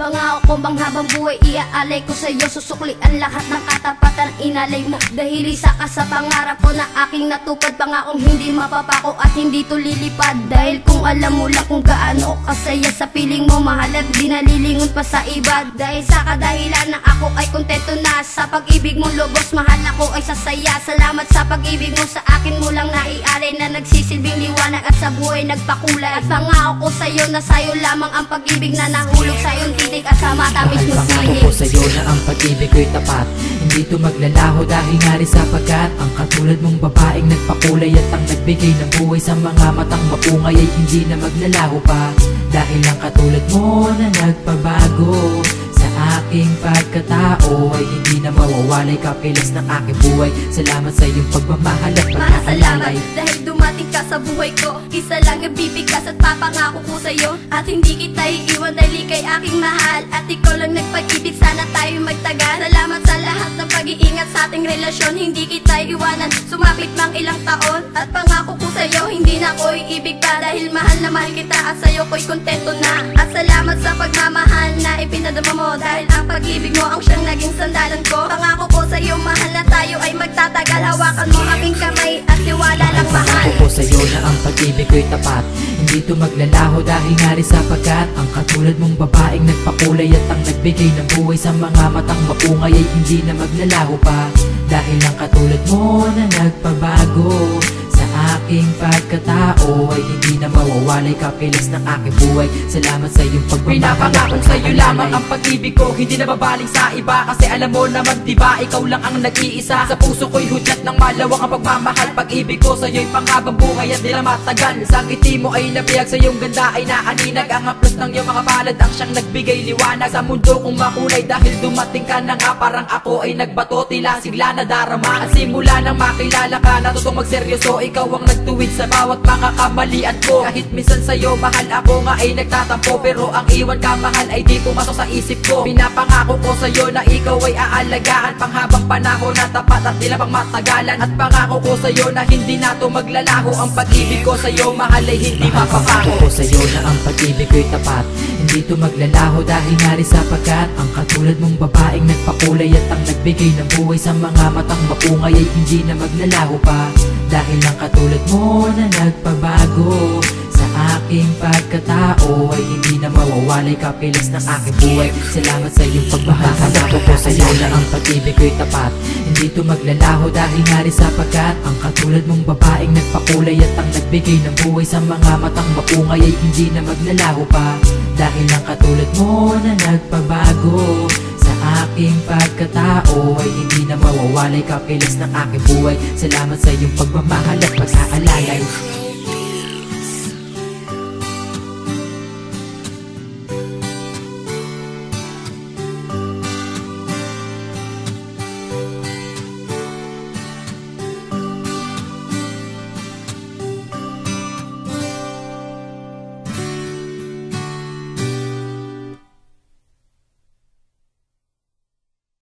Pangako ko bang habang buhay iaalay ko sa'yo, susuklian lahat ng katapatan inalay mo. Dahil isa ka sa pangarap ko na aking natupad, pangakong hindi mapapako at hindi to lilipad. Dahil kung alam mo lang kung gaano kasaya sa piling mo, mahal at di nalilingon pa sa iba. Dahil sa kadahilan na ako ay kontento na sa pag-ibig mong lubos, mahal ako ay sasaya. Salamat sa pag-ibig mo sa akin mo lang naialay, na nagsisilbing liwanag at sa buhay nagpakulay. At pangako ko sa'yo na sa'yo lamang ang pag-ibig na nahulog sa iyong titig at sa matamis mo pangako sinig. ko sa'yo na ang pag-ibig ko'y tapat, hindi to maglalaho dahil nga rin sapagkat ang katulad mong babaeng nagpakulay at ang nagbigay ng buhay sa mga matang mapungay ay hindi na maglalaho pa. Dahil ang katulad mo na nagpabago sa aking pagkatao ay hindi na mawawalay, kapilas ng aking buhay. Salamat sa iyong pagmamahal at pag-aalalay. Dahil dumating ka sa buhay ko, isa lang ang bibigkas at papangako ko sa'yo, at hindi kita iiwan dahil ika'y aking mahal. At ikaw lang nagpag-ibig, sana tayo magtagal. Salamat sa lahat ng pag-iingat sa ating relasyon, hindi kita iiwanan, sumapit mang ilang taon. At pangako ko sa'yo, hindi na ko iibig pa, dahil mahal na mahal kita at sa'yo ko'y kontento na. At salamat sa pagmamahal na ipinadama mo, dahil ang pag-ibig mo ang siyang naging sandalan ko. Pangako ko sa'yo, mahal na tayo ay magtatagal. Hawakan mo aking kamay at tiwala lang mahal. Pangako ko sa'yo na ang pag-ibig ko'y tapat, hindi to maglalaho dahil nga rin sapagkat ang katulad mong babaeng nagpakulay at ang nagbigay ng buhay sa mga matang mapungay ay hindi na maglalaho pa. Dahil ang katulad mo na nagpabago sa aking pagkatao ay hindi na mawawalay, kapilas ng aking buhay. Salamat sa iyong pagmamahal. Pinapangako sa'yo lamang ang pag-ibig ko, hindi na babaling sa iba. Kasi alam mo naman diba, ikaw lang ang nag-iisa. Sa puso ko'y hudyat ng malawak ang pagmamahal. Pag-ibig ko sa'yo'y panghabang buhay at di na matagal. Sa ngiti mo ay nabiyag, sa iyong ganda ay naaninag. Ang haplos ng iyong mga palad ang siyang nagbigay liwanag sa mundo kong makulay. Dahil dumating ka na nga, parang ako ay nagbato, tila sigla na darama. At simula nang makilala ka, natutong magseryoso, ikaw ang nagtuwid sa bawat mga kamalian ko. Kahit minsan sa'yo mahal ako nga ay nagtatampo, pero ang iwan ka mahal ay di pumasok sa isip ko. Pinapangako ko sa'yo na ikaw ay aalagaan panghabang panahon na tapat at di na pang matagalan. At pangako ko sa'yo na hindi na to maglalaho, ang pag-ibig ko sa'yo mahal ay hindi mapapako. Pangako ko sa'yo na ang pag-ibig ko'y tapat, hindi to maglalaho dahil nga rin sapagkat ang katulad mong babaeng nagpakulay at ang nagbigay ng buhay sa mga matang mapungay ay hindi na maglalaho pa. Dahil ang katulad mo na nagpabago sa aking pagkatao ay hindi na mawawalay, kapilas ng aking buhay. Salamat sa iyong pagmahal. Pangako ko sa'yo na ang pag-ibig ko'y tapat, hindi to maglalaho dahil nga rin sapagkat ang katulad mong babaeng nagpakulay at ang nagbigay ng buhay sa mga matang mapungay ay hindi na maglalaho pa. Dahil ang katulad mo na nagpabago sa aking pagkatao ay hindi na mawawalay, kapilas ng aking buhay. Salamat sa iyong pagmamahal at pag-aalalay.